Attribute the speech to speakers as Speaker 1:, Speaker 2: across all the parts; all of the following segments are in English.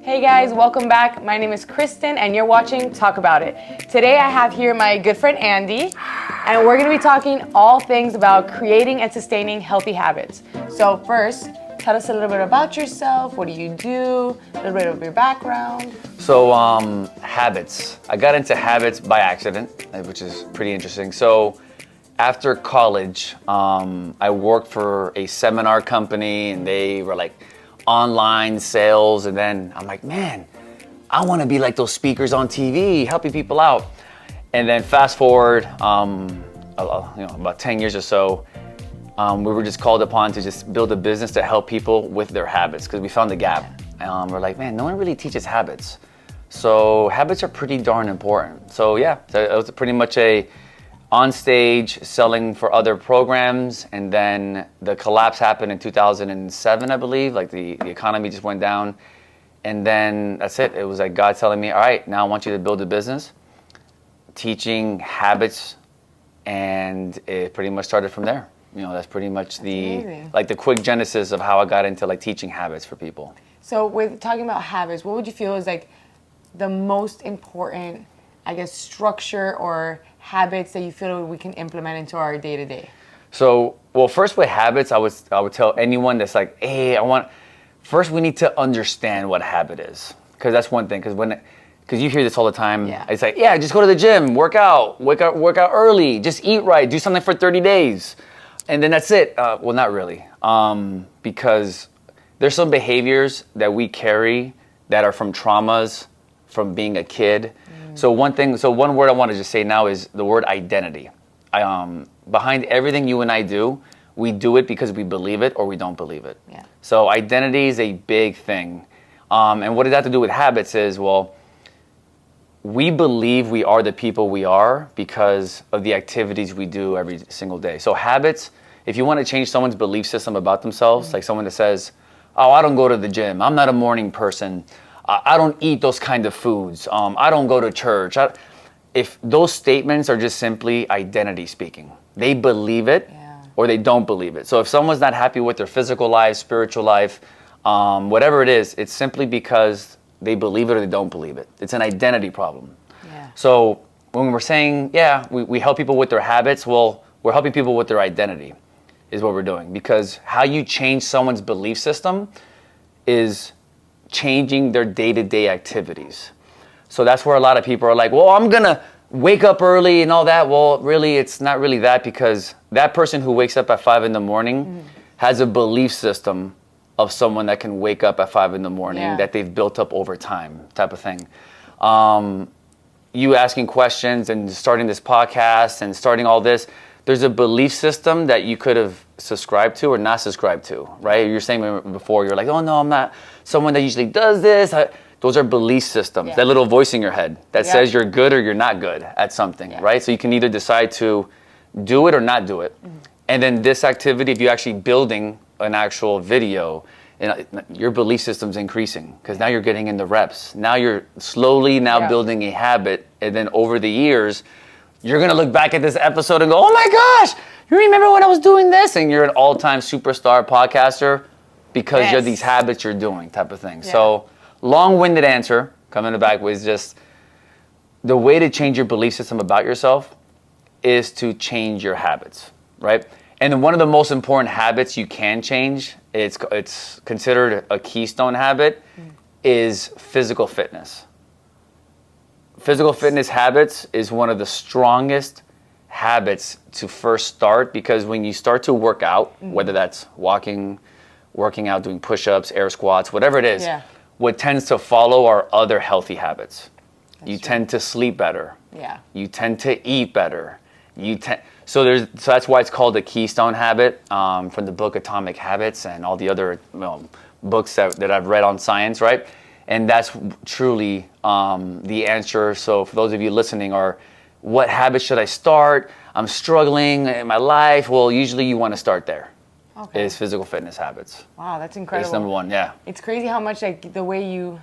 Speaker 1: Hey guys, welcome back. My name is Kristen and you're watching Talk About It. Today I have here my good friend Andy and we're going to be talking all things about creating and sustaining healthy habits. So first, tell us a little bit about yourself. What do you do? A little bit of your background.
Speaker 2: So habits. I got into habits by accident, which is pretty interesting. So after college, I worked for a seminar company and they were like online sales, and then I'm like, man, I want to be like those speakers on TV, helping people out. And then fast forward, about 10 years or so, we were just called upon to just build a business to help people with their habits because we found the gap. We're like, man, no one really teaches habits. So habits are pretty darn important. So yeah, it was pretty much a on stage selling for other programs, and then the collapse happened in 2007, I believe. Like the economy just went down, and then that's it. It was like God telling me, all right, now I want you to build a business, teaching habits, and it pretty much started from there. You know, that's pretty much the quick genesis of how I got into like teaching habits for people.
Speaker 1: So with talking about habits, what would you feel is like the most important, I guess, structure or habits that you feel we can implement into our day-to-day?
Speaker 2: So, well, first with habits, I would tell anyone that's like, hey, first we need to understand what a habit is. Because that's one thing, because you hear this all the time.
Speaker 1: Yeah.
Speaker 2: It's like, yeah, just go to the gym, work out early, just eat right, do something for 30 days. And then that's it. Well, not really. Because there's some behaviors that we carry that are from traumas, from being a kid. So one word I want to just say now is the word identity. Behind everything you and I do, we do it because we believe it or we don't believe it.
Speaker 1: Yeah.
Speaker 2: So identity is a big thing. And what does that have to do with habits is, well, we believe we are the people we are because of the activities we do every single day. So habits, if you want to change someone's belief system about themselves, like someone that says, oh, I don't go to the gym, I'm not a morning person, I don't eat those kind of foods, I don't go to church. If those statements are just simply identity speaking, they believe it or they don't believe it. So if someone's not happy with their physical life, spiritual life, whatever it is, it's simply because they believe it or they don't believe it. It's an identity problem.
Speaker 1: Yeah.
Speaker 2: So when we're saying, we help people with their habits, well, we're helping people with their identity is what we're doing. Because how you change someone's belief system is changing their day-to-day activities. So that's where a lot of people are like, well, I'm gonna wake up early and all that. Well, really, it's not really that, because that person who wakes up at 5 a.m. has a belief system of someone that can wake up at 5 a.m. that they've built up over time, type of thing. You asking questions and starting this podcast and starting all this, there's a belief system that you could have subscribed to or not subscribed to, right? You're saying before, you're like, oh no, I'm not someone that usually does this. Those are belief systems, that little voice in your head that says you're good or you're not good at something, right? So you can either decide to do it or not do it. And then this activity, if you're actually building an actual video, your belief system's increasing because now you're getting in the reps. Now you're slowly building a habit, and then over the years, you're gonna look back at this episode and go, oh my gosh, you remember when I was doing this? And you're an all-time superstar podcaster because of these habits you're doing, type of thing. So long-winded answer, coming back with just the way to change your belief system about yourself is to change your habits, right? And then one of the most important habits you can change, it's considered a keystone habit, is physical fitness. Physical fitness habits is one of the strongest habits to first start, because when you start to work out, whether that's working out, doing push-ups, air squats, whatever it is, what tends to follow are other healthy habits. You tend to sleep better. Yeah. You tend to eat better. So that's why it's called a keystone habit, from the book Atomic Habits and all the other books that I've read on science, right? And that's truly the answer. So for those of you listening, what habits should I start? I'm struggling in my life. Well, usually you want to start there. Okay. Is physical fitness habits.
Speaker 1: Wow, that's incredible.
Speaker 2: It's number one, It's
Speaker 1: crazy how much the way you,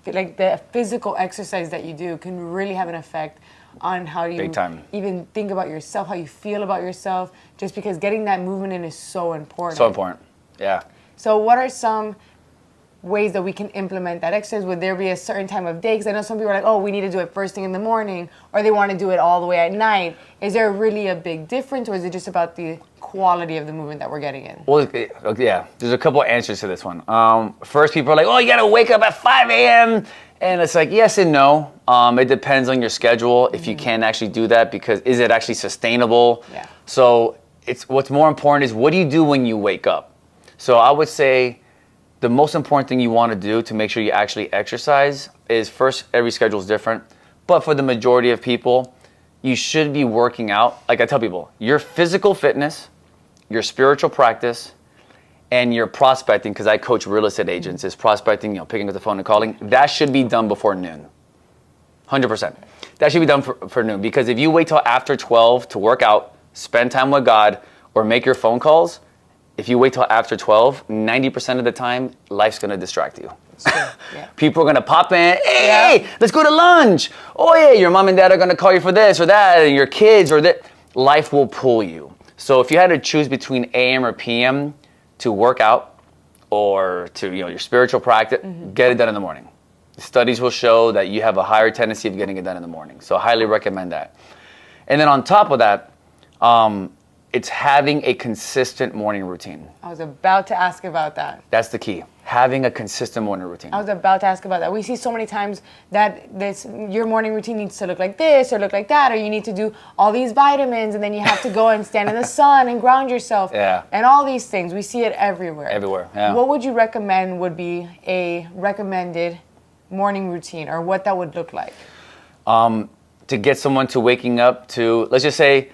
Speaker 1: the physical exercise that you do can really have an effect on how you even think about yourself, how you feel about yourself, just because getting that movement in is so important.
Speaker 2: So important, yeah.
Speaker 1: So what are some ways that we can implement that exercise? Would there be a certain time of day? Because I know some people are like, oh, we need to do it first thing in the morning, or they want to do it all the way at night. Is there really a big difference, or is it just about the quality of the movement that we're getting in?
Speaker 2: Well, yeah, there's a couple answers to this one. First, people are like, oh, you got to wake up at 5 a.m. And it's like, yes and no. It depends on your schedule, if you can actually do that, because is it actually sustainable?
Speaker 1: Yeah.
Speaker 2: So what's more important is, what do you do when you wake up? So I would say the most important thing you want to do to make sure you actually exercise is, first, every schedule is different. But for the majority of people, you should be working out. Like I tell people, your physical fitness, your spiritual practice, and your prospecting, because I coach real estate agents, is prospecting, picking up the phone and calling. That should be done before noon. 100%. That should be done for noon. Because if you wait till after 12 to work out, spend time with God, or make your phone calls, if you wait till after 12, 90% of the time, life's going to distract you.
Speaker 1: Yeah.
Speaker 2: People are going to pop in, hey, let's go to lunch. Oh, yeah, your mom and dad are going to call you for this or that, and your kids or that. Life will pull you. So if you had to choose between AM or PM to work out or to your spiritual practice, get it done in the morning. Studies will show that you have a higher tendency of getting it done in the morning. So I highly recommend that. And then on top of that, it's having a consistent morning routine.
Speaker 1: I was about to ask about that.
Speaker 2: That's the key. Having a consistent morning routine.
Speaker 1: I was about to ask about that. We see so many times that your morning routine needs to look like this or look like that, or you need to do all these vitamins, and then you have to go and stand in the sun and ground yourself.
Speaker 2: Yeah.
Speaker 1: And all these things. We see it everywhere.
Speaker 2: Everywhere, yeah.
Speaker 1: What would you recommend would be a recommended morning routine, or what that would look like?
Speaker 2: To get someone to waking up to, let's just say,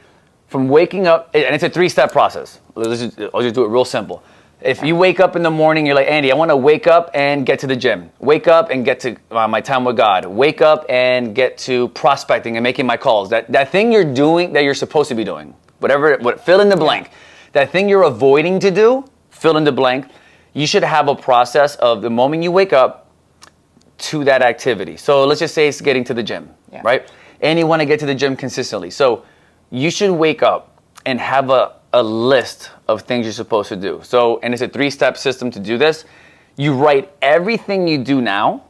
Speaker 2: from waking up, and it's a 3-step process. I'll just do it real simple. If you wake up in the morning, you're like, Andy, I want to wake up and get to the gym. Wake up and get to my time with God. Wake up and get to prospecting and making my calls. That thing you're doing that you're supposed to be doing. Fill in the blank. That thing you're avoiding to do, fill in the blank. You should have a process of the moment you wake up to that activity. So let's just say it's getting to the gym, right? And you want to get to the gym consistently. So you should wake up and have a list of things you're supposed to do. So, and it's a 3-step system to do this. You write everything you do now,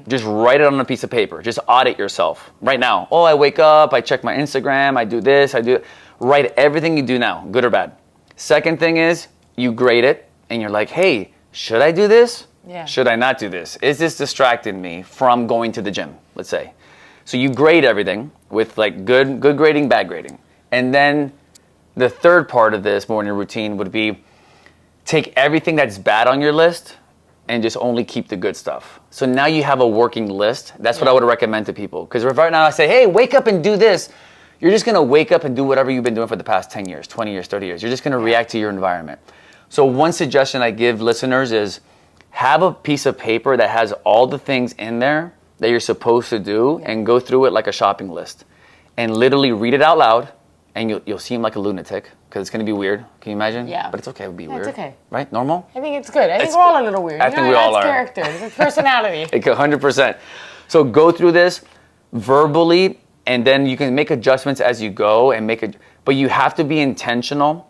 Speaker 2: just write it on a piece of paper. Just audit yourself right now. Oh, I wake up, I check my Instagram, I do this, I do it. Write everything you do now, good or bad. Second thing is, you grade it, and you're like, hey, should I do this?
Speaker 1: Yeah.
Speaker 2: Should I not do this? Is this distracting me from going to the gym, let's say? So you grade everything with like good grading, bad grading. And then the third part of this morning routine would be, take everything that's bad on your list and just only keep the good stuff. So now you have a working list. That's what I would recommend to people. Because if right now I say, hey, wake up and do this, you're just going to wake up and do whatever you've been doing for the past 10 years, 20 years, 30 years. You're just going to react to your environment. So one suggestion I give listeners is, have a piece of paper that has all the things in there that you're supposed to do, and go through it like a shopping list. And literally read it out loud. And you'll seem like a lunatic, because it's going to be weird. Can you imagine?
Speaker 1: Yeah.
Speaker 2: But it's okay to be weird.
Speaker 1: It's okay.
Speaker 2: Right? Normal?
Speaker 1: I think it's good. I think we're all a little weird.
Speaker 2: I think we all are.
Speaker 1: It's character. It's personality.
Speaker 2: 100%. So go through this verbally, and then you can make adjustments as you go, but you have to be intentional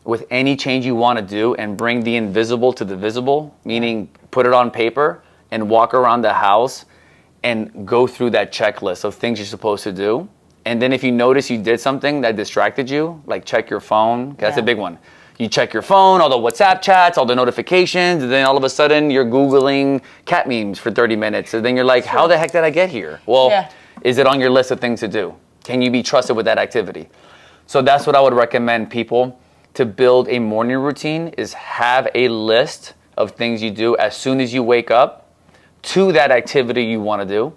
Speaker 2: with any change you want to do, and bring the invisible to the visible, meaning put it on paper and walk around the house and go through that checklist of things you're supposed to do. And then if you notice you did something that distracted you, like check your phone, that's a big one. You check your phone, all the WhatsApp chats, all the notifications, and then all of a sudden you're Googling cat memes for 30 minutes. And then you're like, how the heck did I get here? Well, is it on your list of things to do? Can you be trusted with that activity? So that's what I would recommend people to build a morning routine, is have a list of things you do as soon as you wake up to that activity you want to do,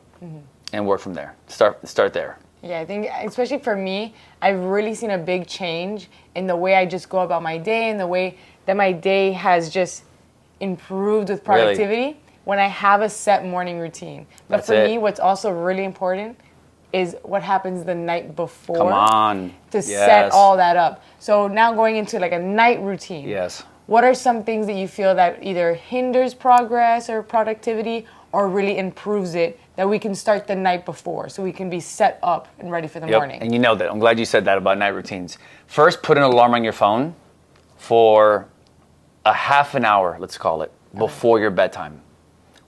Speaker 2: and work from there. Start there.
Speaker 1: Yeah, I think especially for me, I've really seen a big change in the way I just go about my day, and the way that my day has just improved with productivity when I have a set morning routine. But for me, what's also really important is what happens the night before.
Speaker 2: Come on.
Speaker 1: To set all that up. So now going into like a night routine.
Speaker 2: Yes.
Speaker 1: What are some things that you feel that either hinders progress or productivity, or really improves it, that we can start the night before so we can be set up and ready for the morning?
Speaker 2: And you know that. I'm glad you said that about night routines. First, put an alarm on your phone for a half an hour, let's call it, before your bedtime.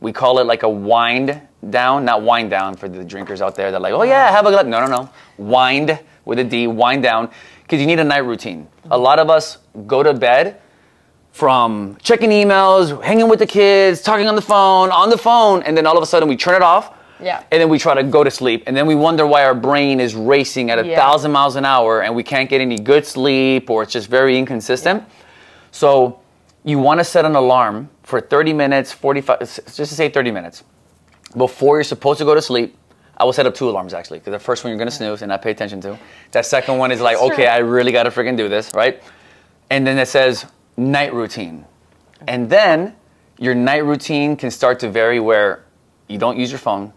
Speaker 2: We call it like a wind down, not wind down for the drinkers out there that like, oh yeah, have a glass. No. Wind with a D, wind down, because you need a night routine. A lot of us go to bed from checking emails, hanging with the kids, talking on the phone, and then all of a sudden we turn it off.
Speaker 1: Yeah.
Speaker 2: And then we try to go to sleep, and then we wonder why our brain is racing at 1,000 miles an hour, and we can't get any good sleep, or it's just very inconsistent. So you want to set an alarm for 30 minutes, 45, just to say 30 minutes, before you're supposed to go to sleep. I will set up 2 alarms actually, because the first one you're gonna snooze and not pay attention to. That second one is like, okay, I really gotta freaking do this, right? And then it says night routine. And then your night routine can start to vary where you don't use your phone,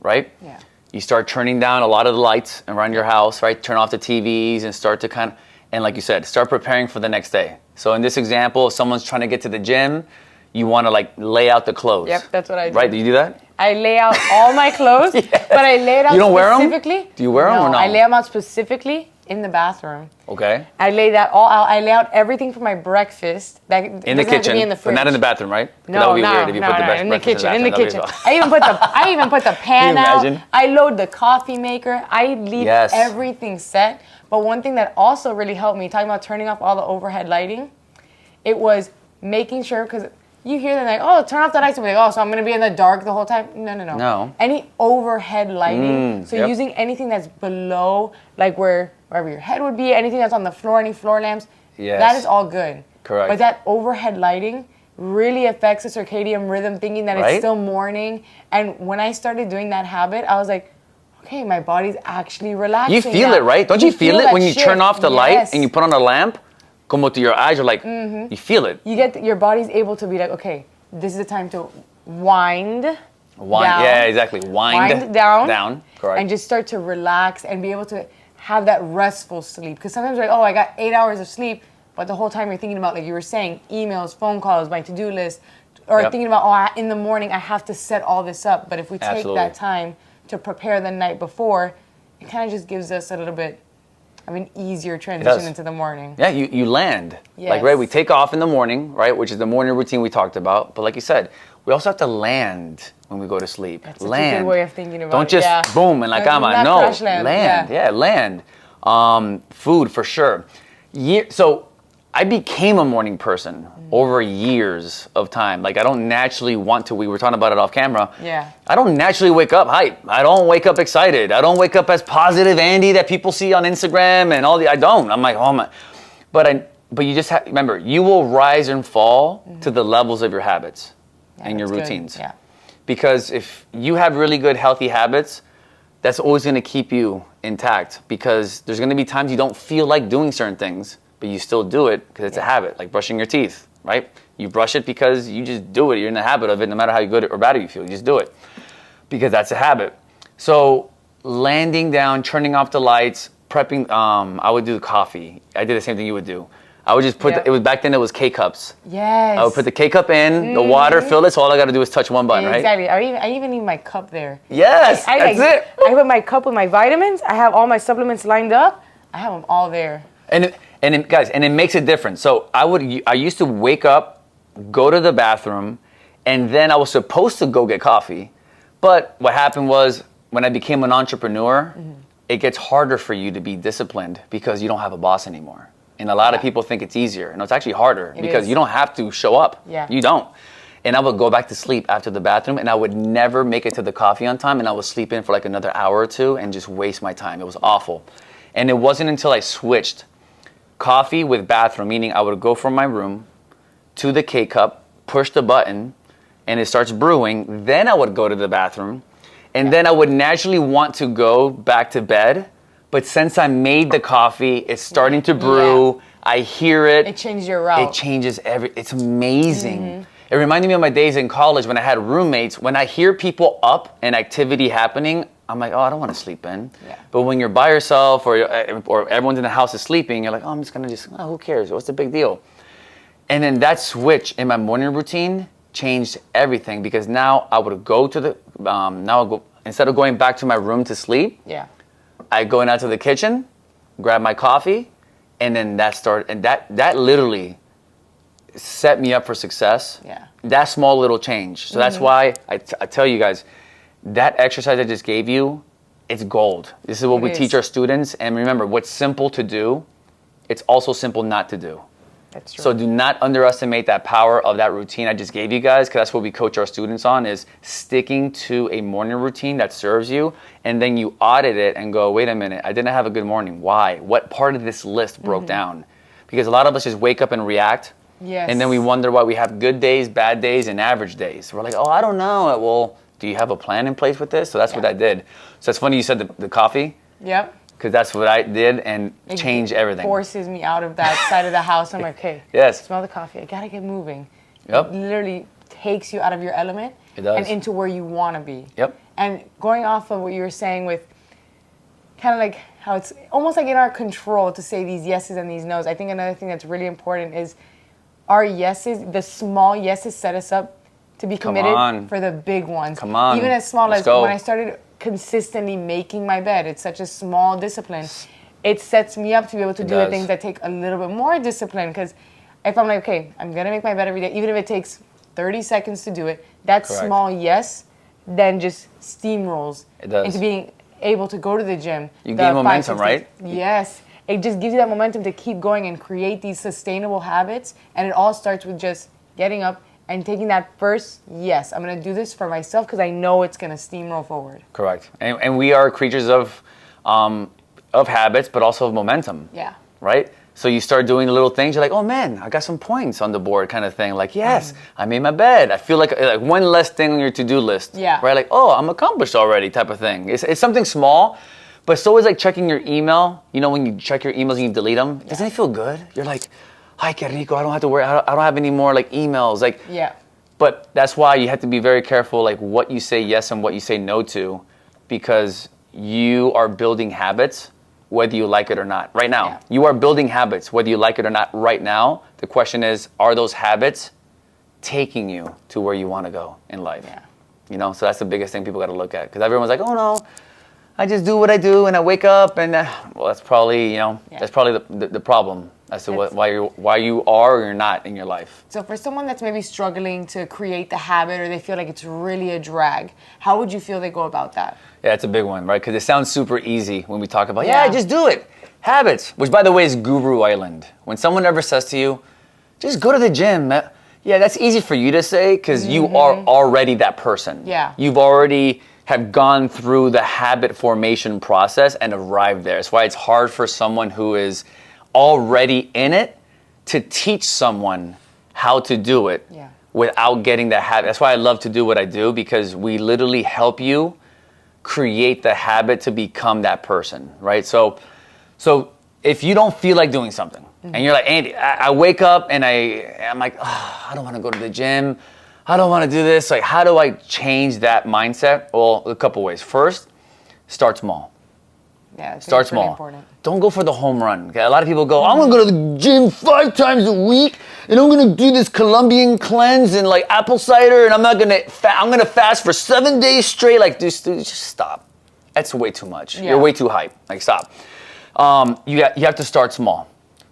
Speaker 2: right?
Speaker 1: Yeah.
Speaker 2: You start turning down a lot of the lights around your house, right? Turn off the TVs and start to kind of, and like you said, start preparing for the next day. So in this example, if someone's trying to get to the gym, you want to like lay out the clothes.
Speaker 1: Yep, that's what I do.
Speaker 2: Right? Do you do that?
Speaker 1: I lay out all my clothes, but I lay it out
Speaker 2: You don't wear 'em?
Speaker 1: specifically.
Speaker 2: Do you wear 'em or no?
Speaker 1: I lay them out specifically in the bathroom.
Speaker 2: Okay.
Speaker 1: I lay that all out. I lay out everything for my breakfast. That
Speaker 2: In the
Speaker 1: doesn't have to
Speaker 2: kitchen,
Speaker 1: be in the
Speaker 2: but
Speaker 1: fridge.
Speaker 2: not in the bathroom, right? 'Cause
Speaker 1: No,
Speaker 2: that would be
Speaker 1: no,
Speaker 2: weird if you
Speaker 1: no,
Speaker 2: put the
Speaker 1: no,
Speaker 2: best
Speaker 1: in the
Speaker 2: breakfast
Speaker 1: kitchen, in the
Speaker 2: That'd be
Speaker 1: kitchen.
Speaker 2: awesome.
Speaker 1: I even put the pan
Speaker 2: Can you
Speaker 1: out.
Speaker 2: imagine?
Speaker 1: I load the coffee maker. I leave
Speaker 2: Yes.
Speaker 1: everything set. But one thing that also really helped me, talking about turning off all the overhead lighting, it was making sure, because you hear them like, oh, turn off the lights. And we're like, oh, so I'm going to be in the dark the whole time? No.
Speaker 2: No.
Speaker 1: Any overhead lighting. So
Speaker 2: yep.
Speaker 1: using anything that's below, like wherever your head would be, anything that's on the floor, any floor lamps,
Speaker 2: Yes.
Speaker 1: that is all good.
Speaker 2: Correct.
Speaker 1: But that overhead lighting really affects the circadian rhythm, thinking that
Speaker 2: Right?
Speaker 1: it's still morning. And when I started doing that habit, I was like, okay, my body's actually relaxing.
Speaker 2: You feel
Speaker 1: now.
Speaker 2: it, right? Don't you feel it
Speaker 1: that
Speaker 2: when you
Speaker 1: shift.
Speaker 2: turn off the light
Speaker 1: Yes.
Speaker 2: and you put on a lamp? Como to your eyes, you're like, you feel it.
Speaker 1: You get your body's able to be like, okay, this is the time to wind down.
Speaker 2: Yeah, exactly. Wind
Speaker 1: down.
Speaker 2: Down, correct.
Speaker 1: And just start to relax and be able to have that restful sleep. Because sometimes you're like, oh, I got 8 hours of sleep, but the whole time you're thinking about, like you were saying, emails, phone calls, my to-do list, or
Speaker 2: Yep.
Speaker 1: thinking about, oh, in the morning I have to set all this up. But if we take
Speaker 2: Absolutely.
Speaker 1: that time to prepare the night before, it kind of just gives us a little bit of an easier transition
Speaker 2: does.
Speaker 1: into the morning.
Speaker 2: Yeah, you land. Like,
Speaker 1: Yes.
Speaker 2: right, we take off in the morning, right, which is the morning routine we talked about. But like you said, we also have to land when we go to sleep.
Speaker 1: That's such
Speaker 2: land.
Speaker 1: a good way of thinking about
Speaker 2: Don't
Speaker 1: it.
Speaker 2: just
Speaker 1: Yeah.
Speaker 2: boom and like,
Speaker 1: Not
Speaker 2: no,
Speaker 1: crash land.
Speaker 2: Yeah, land. Food for sure. So I became a morning person over years of time. Like I don't naturally want to, we were talking about it off camera.
Speaker 1: Yeah.
Speaker 2: I don't naturally wake up hype. I don't wake up excited. I don't wake up as positive Andy that people see on Instagram and all the, I don't. I'm like, oh my. But you just have, remember, you will rise and fall to the levels of your habits and your
Speaker 1: that's good.
Speaker 2: routines.
Speaker 1: Yeah.
Speaker 2: Because if you have really good, healthy habits, that's always going to keep you intact because there's going to be times you don't feel like doing certain things, but you still do it because it's a habit, like brushing your teeth, right? You brush it because you just do it. You're in the habit of it, no matter how good or bad you feel. You just do it because that's a habit. So landing down, turning off the lights, prepping, I would do coffee. I did the same thing you would do. I would just put,
Speaker 1: Yep.
Speaker 2: it was back then it was K-cups.
Speaker 1: Yes.
Speaker 2: I would put the K-cup in, the water, fill it, so all I got to do is touch one button, right?
Speaker 1: Exactly. I even need my cup there.
Speaker 2: Yes, that's it.
Speaker 1: I put my cup with my vitamins. I have all my supplements lined up. I have them all there.
Speaker 2: And it makes a difference. So I used to wake up, go to the bathroom, and then I was supposed to go get coffee. But what happened was when I became an entrepreneur, it gets harder for you to be disciplined because you don't have a boss anymore. And a lot of people think it's easier. No, it's actually harder because
Speaker 1: is.
Speaker 2: you don't have to show up.
Speaker 1: Yeah.
Speaker 2: You don't. And I would go back to sleep after the bathroom and I would never make it to the coffee on time and I would sleep in for like another hour or two and just waste my time. It was awful. And it wasn't until I switched coffee with bathroom, meaning I would go from my room to the K-cup, push the button, and it starts brewing. Then I would go to the bathroom and then I would naturally want to go back to bed. But since I made the coffee, it's starting to brew.
Speaker 1: Yeah.
Speaker 2: I hear it.
Speaker 1: It changes your route.
Speaker 2: It changes it's amazing. It reminded me of my days in college when I had roommates. When I hear people up and activity happening, I'm like, oh, I don't want to sleep in.
Speaker 1: Yeah.
Speaker 2: But when you're by yourself or everyone's in the house is sleeping, you're like, oh, I'm just going to who cares? What's the big deal? And then that switch in my morning routine changed everything because now I would go to the, instead of going back to my room to sleep,
Speaker 1: Yeah.
Speaker 2: I go out to the kitchen, grab my coffee, and then that literally set me up for success.
Speaker 1: Yeah.
Speaker 2: That small little change. So that's why I tell you guys, that exercise I just gave you, it's gold. This is what we teach our students. And remember, what's simple to do, it's also simple not to do.
Speaker 1: That's true.
Speaker 2: So do not underestimate that power of that routine I just gave you guys, because that's what we coach our students on, is sticking to a morning routine that serves you, and then you audit it and go, wait a minute, I didn't have a good morning. Why? What part of this list broke down? Because a lot of us just wake up and react,
Speaker 1: Yes.
Speaker 2: and then we wonder why we have good days, bad days, and average days. We're like, oh, I don't know. Well, do you have a plan in place with this? So that's what I did. So it's funny you said the coffee,
Speaker 1: Yep.
Speaker 2: because that's what I did, and
Speaker 1: It
Speaker 2: changed everything.
Speaker 1: Forces me out of that side of the house. I'm like, okay,
Speaker 2: Yes.
Speaker 1: smell the coffee. I gotta get moving.
Speaker 2: Yep.
Speaker 1: It literally takes you out of your element
Speaker 2: It does.
Speaker 1: and into where you want to be.
Speaker 2: Yep.
Speaker 1: And going off of what you were saying with kind of like how it's almost like in our control to say these yeses and these nos. I think another thing that's really important is our yeses, the small yeses set us up to be
Speaker 2: Come
Speaker 1: committed
Speaker 2: on.
Speaker 1: for the big ones.
Speaker 2: Come on.
Speaker 1: Even as small
Speaker 2: Let's
Speaker 1: as
Speaker 2: go.
Speaker 1: when I started consistently making my bed. It's such a small discipline. It sets me up to be able to do the
Speaker 2: does.
Speaker 1: things that take a little bit more discipline, because if I'm like, okay, I'm gonna make my bed every day, even if it takes 30 seconds to do it, that
Speaker 2: Correct.
Speaker 1: small yes then just steamrolls
Speaker 2: It does.
Speaker 1: into being able to go to the gym.
Speaker 2: You
Speaker 1: the
Speaker 2: gain
Speaker 1: 5,
Speaker 2: momentum,
Speaker 1: 6
Speaker 2: right?
Speaker 1: days. Yes. It just gives you that momentum to keep going and create these sustainable habits. And it all starts with just getting up and taking that first yes. I'm going to do this for myself because I know it's going to steamroll forward.
Speaker 2: Correct. And we are creatures of habits, but also of momentum.
Speaker 1: Yeah.
Speaker 2: Right? So you start doing the little things, you're like, oh man, I got some points on the board kind of thing. Like, yes, I made my bed. I feel like one less thing on your to-do list.
Speaker 1: Yeah.
Speaker 2: Right? Like, oh, I'm accomplished already type of thing. It's something small, but so is like checking your email. You know, when you check your emails and you delete them, doesn't it feel good? You're like, ay, que rico, I don't have to worry. I don't have any more like emails. Like,
Speaker 1: Yeah.
Speaker 2: but that's why you have to be very careful, like what you say yes and what you say no to, because you are building habits whether you like it or not. Right now,
Speaker 1: Yeah.
Speaker 2: you are building habits whether you like it or not. Right now, the question is, are those habits taking you to where you want to go in life?
Speaker 1: Yeah.
Speaker 2: You know, so that's the biggest thing people got to look at, because everyone's like, oh no, I just do what I do and I wake up and well, that's probably, you know,
Speaker 1: Yeah.
Speaker 2: that's probably the problem as to
Speaker 1: That's-
Speaker 2: why you are or you're not in your life.
Speaker 1: So for someone that's maybe struggling to create the habit, or they feel like it's really a drag, how would you feel they go about that?
Speaker 2: Yeah, it's a big one, right? Because it sounds super easy when we talk about,
Speaker 1: Yeah.
Speaker 2: yeah, just do it. Habits, which by the way is Guru Island. When someone ever says to you, just go to the gym. Yeah, that's easy for you to say because you are already that person.
Speaker 1: Yeah.
Speaker 2: You've already have gone through the habit formation process and arrived there. That's why it's hard for someone who is already in it to teach someone how to do it
Speaker 1: Yeah.
Speaker 2: without getting that habit. That's why I love to do what I do, because we literally help you create the habit to become that person, right? So if you don't feel like doing something, and you're like, Andy, I wake up and I'm like, oh, I don't want to go to the gym. I don't want to do this. Like, how do I change that mindset? Well, a couple ways. First, start small.
Speaker 1: Yeah, it's
Speaker 2: Start
Speaker 1: pretty
Speaker 2: small.
Speaker 1: important.
Speaker 2: Don't go for the home run. Okay? A lot of people go, I'm gonna go to the gym 5 times a week, and I'm gonna do this Colombian cleanse and like apple cider, and I'm gonna fast for 7 days straight. Like, just stop. That's way too much.
Speaker 1: Yeah.
Speaker 2: You're way too hype. Like, stop. You have to start small.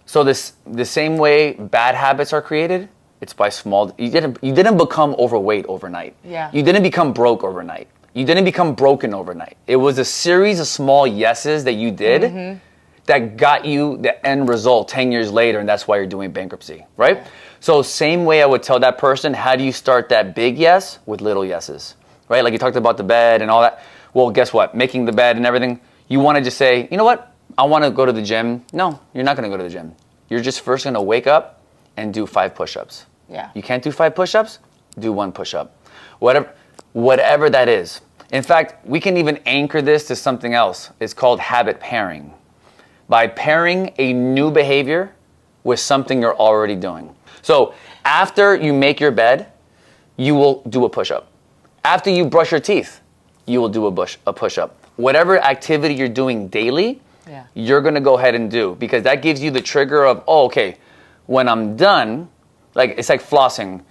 Speaker 2: So the same way bad habits are created, it's by small. You didn't become overweight overnight.
Speaker 1: Yeah.
Speaker 2: You didn't become broke overnight. You didn't become broken overnight. It was a series of small yeses that you did that got you the end result 10 years later, and that's why you're doing bankruptcy, right? So same way I would tell that person, how do you start that big yes with little yeses, right? Like you talked about the bed and all that. Well, guess what? Making the bed and everything, you want to just say, you know what? I want to go to the gym. No, you're not going to go to the gym. You're just first going to wake up and do 5 push-ups.
Speaker 1: Yeah.
Speaker 2: You can't do 5 push-ups? Do 1 push-up. Whatever that is. In fact, we can even anchor this to something else. It's called habit pairing. By pairing a new behavior with something you're already doing. So after you make your bed, you will do a push-up. After you brush your teeth, you will do a push-up. Whatever activity you're doing daily, you're going to go ahead and do, because that gives you the trigger of, oh, okay, when I'm done, like it's like flossing.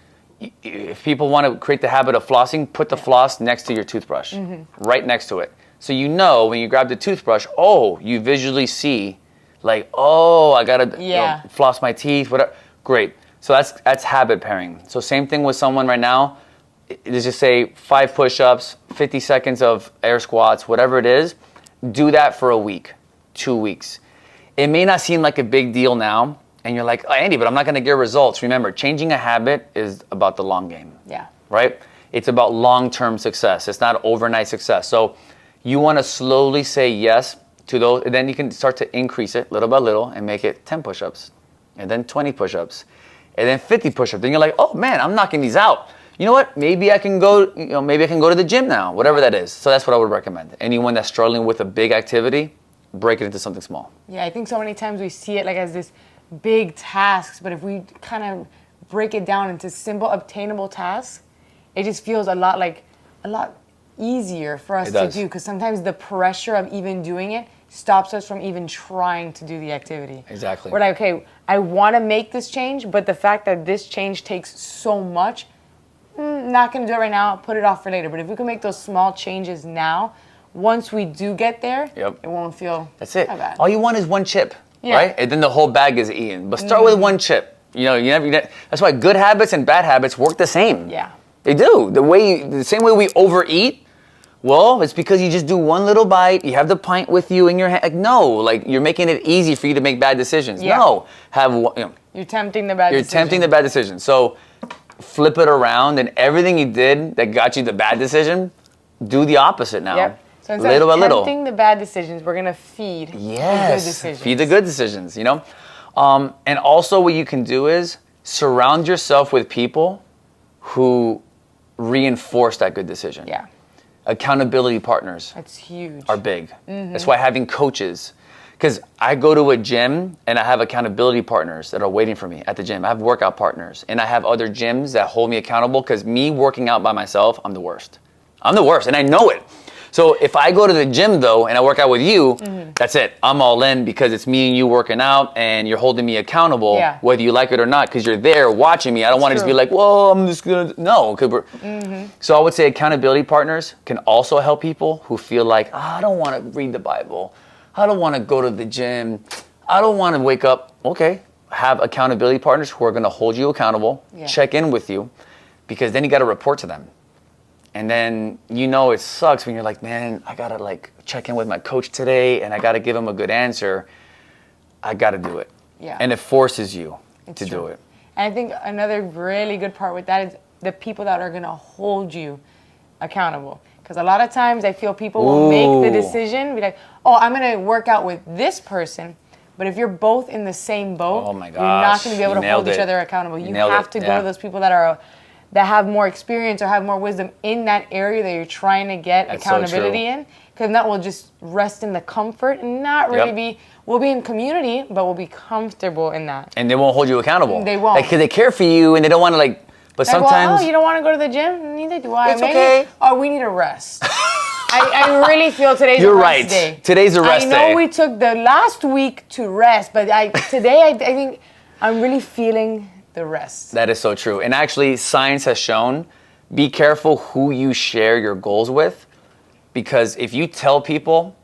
Speaker 2: If people want to create the habit of flossing, put the floss next to your toothbrush, right next to it. So you know when you grab the toothbrush, oh, you visually see like, oh, I got to floss my teeth, whatever. Great. So that's habit pairing. So same thing with someone right now. Let's just say 5 push-ups, 50 seconds of air squats, whatever it is. Do that for a week, 2 weeks. It may not seem like a big deal now, and you're like, oh, Andy, but I'm not going to get results. Remember, changing a habit is about the long game.
Speaker 1: Yeah.
Speaker 2: Right? It's about long-term success. It's not overnight success. So you want to slowly say yes to those, and then you can start to increase it little by little and make it 10 push-ups, and then 20 push-ups, and then 50 push-ups. Then you're like, oh man, I'm knocking these out. You know what? Maybe I can go to the gym now, whatever that is. So that's what I would recommend. Anyone that's struggling with a big activity, break it into something small.
Speaker 1: Yeah, I think so many times we see it like as this big tasks, but if we kind of break it down into simple, obtainable tasks, it just feels a lot easier for us to do, because sometimes the pressure of even doing it stops us from even trying to do the activity.
Speaker 2: Exactly.
Speaker 1: We're like, okay, I want to make this change, but the fact that this change takes so much, not going to do it right now, put it off for later. But if we can make those small changes now, once we do get there, it won't feel
Speaker 2: That's it.
Speaker 1: that bad.
Speaker 2: All you want is one chip, right? And then the whole bag is eaten. But start with one chip. You never, that's why good habits and bad habits work the same.
Speaker 1: Yeah.
Speaker 2: They do. The same way we overeat, well, it's because you just do one little bite, you have the pint with you in your hand. Like, no, you're making it easy for you to make bad decisions.
Speaker 1: Yeah.
Speaker 2: No,
Speaker 1: You're tempting the bad decision.
Speaker 2: You're tempting the bad decision. So flip it around, and everything you did that got you the bad decision, do the opposite now.
Speaker 1: Yep. So instead
Speaker 2: little
Speaker 1: of
Speaker 2: by little.
Speaker 1: tempting the bad decisions, we're going to feed the good decisions.
Speaker 2: Feed the good decisions, And also what you can do is surround yourself with people who reinforce that good decision.
Speaker 1: Yeah.
Speaker 2: Accountability partners.
Speaker 1: That's huge.
Speaker 2: Are big. That's why having coaches, because I go to a gym and I have accountability partners that are waiting for me at the gym. I have workout partners, and I have other gyms that hold me accountable, because me working out by myself, I'm the worst. I'm the worst, and I know it. So if I go to the gym though and I work out with you, that's it. I'm all in, because it's me and you working out, and you're holding me accountable, whether you like it or not, because you're there watching me. I don't want to just be like, whoa, I'm just gonna, no. So I would say accountability partners can also help people who feel like, I don't want to read the Bible. I don't want to go to the gym. I don't want to wake up. Okay, have accountability partners who are going to hold you accountable, check in with you, because then you got to report to them. And then it sucks when you're like, man, I got to check in with my coach today, and I got to give him a good answer. I got to do it.
Speaker 1: Yeah.
Speaker 2: And it forces you to do it.
Speaker 1: And I think another really good part with that is the people that are going to hold you accountable. Because a lot of times I feel people will make the decision, be like, oh, I'm going to work out with this person. But if you're both in the same boat,
Speaker 2: oh my gosh,
Speaker 1: you're not going to be able to hold each other accountable. You have to go to those people that have more experience or have more wisdom in that area that you're trying to get accountability in. Because that will just rest in the comfort and not really we'll be in community, but we'll be comfortable in that.
Speaker 2: And they won't hold you accountable.
Speaker 1: They won't.
Speaker 2: Because they care for you, and they don't want to but sometimes.
Speaker 1: Well, you don't want to go to the gym? Neither do I.
Speaker 2: It's okay.
Speaker 1: Oh, we need a rest. I really feel today's a rest day.
Speaker 2: You're right. Today's a rest day.
Speaker 1: I know we took the last week to rest, but today I think I'm really feeling the rest.
Speaker 2: That is so true. And actually, science has shown, be careful who you share your goals with, because if you tell people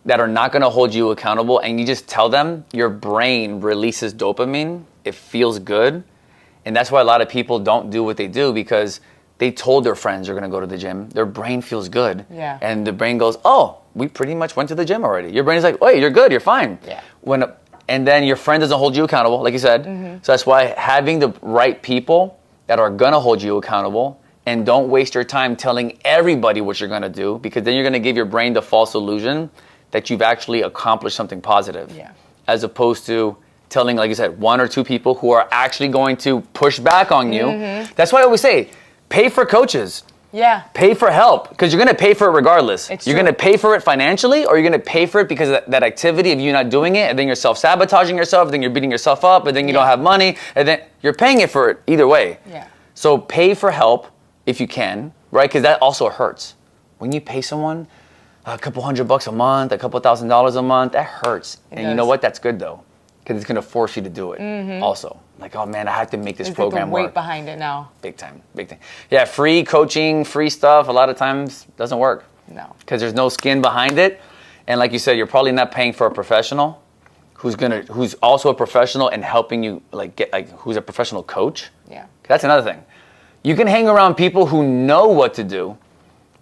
Speaker 2: that are not going to hold you accountable and you just tell them, your brain releases dopamine. It feels good. And that's why a lot of people don't do what they do, because they told their friends they're going to go to the gym. Their brain feels good.
Speaker 1: Yeah.
Speaker 2: And the brain goes, oh, we pretty much went to the gym already. Your brain is like, wait, you're good, you're fine.
Speaker 1: Yeah.
Speaker 2: And then your friend doesn't hold you accountable, like you said. So that's why having the right people that are going to hold you accountable, and don't waste your time telling everybody what you're going to do, because then you're going to give your brain the false illusion that you've actually accomplished something positive.
Speaker 1: Yeah.
Speaker 2: As opposed to telling, like you said, 1 or 2 people who are actually going to push back on you. That's why I always say, pay for coaches.
Speaker 1: Yeah.
Speaker 2: Pay for help, because you're going to pay for it regardless.
Speaker 1: It's
Speaker 2: you're
Speaker 1: true.
Speaker 2: going to pay for it financially, or you're going to pay for it because of that activity of you not doing it, and then you're self-sabotaging yourself, then you're beating yourself up, and then you don't have money, and then you're paying it for it either way.
Speaker 1: Yeah.
Speaker 2: So pay for help if you can, right? Because that also hurts. When you pay someone a couple $100 a month, a couple $1,000s a month, that hurts.
Speaker 1: It
Speaker 2: and
Speaker 1: does.
Speaker 2: You know what? That's good though, because it's going to force you to do it also. Like, oh man, I have to make this program
Speaker 1: the weight
Speaker 2: work.
Speaker 1: behind it now.
Speaker 2: Big time. Yeah, free coaching, free stuff, a lot of times doesn't work.
Speaker 1: No.
Speaker 2: Because there's no skin behind it. And like you said, you're probably not paying for a professional who's also a professional and helping you who's a professional coach.
Speaker 1: Yeah.
Speaker 2: That's another thing. You can hang around people who know what to do,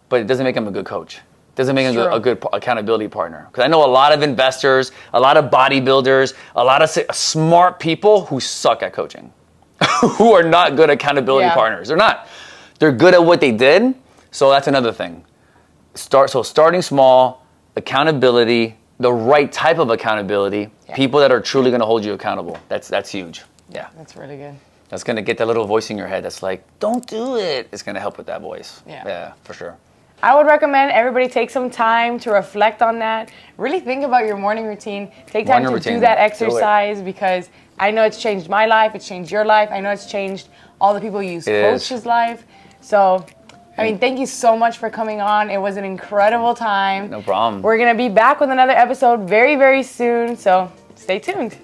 Speaker 2: but it doesn't make them a good coach. Doesn't make them a good accountability partner. Because I know a lot of investors, a lot of bodybuilders, a lot of smart people who suck at coaching, who are not good accountability partners. They're not. They're good at what they did. So that's another thing. Starting small, accountability, the right type of accountability, people that are truly going to hold you accountable. That's huge. Yeah.
Speaker 1: That's really good.
Speaker 2: That's going to get that little voice in your head that's like, don't do it. It's going to help with that voice. Yeah, for sure.
Speaker 1: I would recommend everybody take some time to reflect on that. Really think about your morning routine. Take time to do that exercise because I know it's changed my life. It's changed your life. I know it's changed all the people you use coach's life. So, I mean, thank you so much for coming on. It was an incredible time.
Speaker 2: No problem.
Speaker 1: We're going to be back with another episode very, very soon. So stay tuned.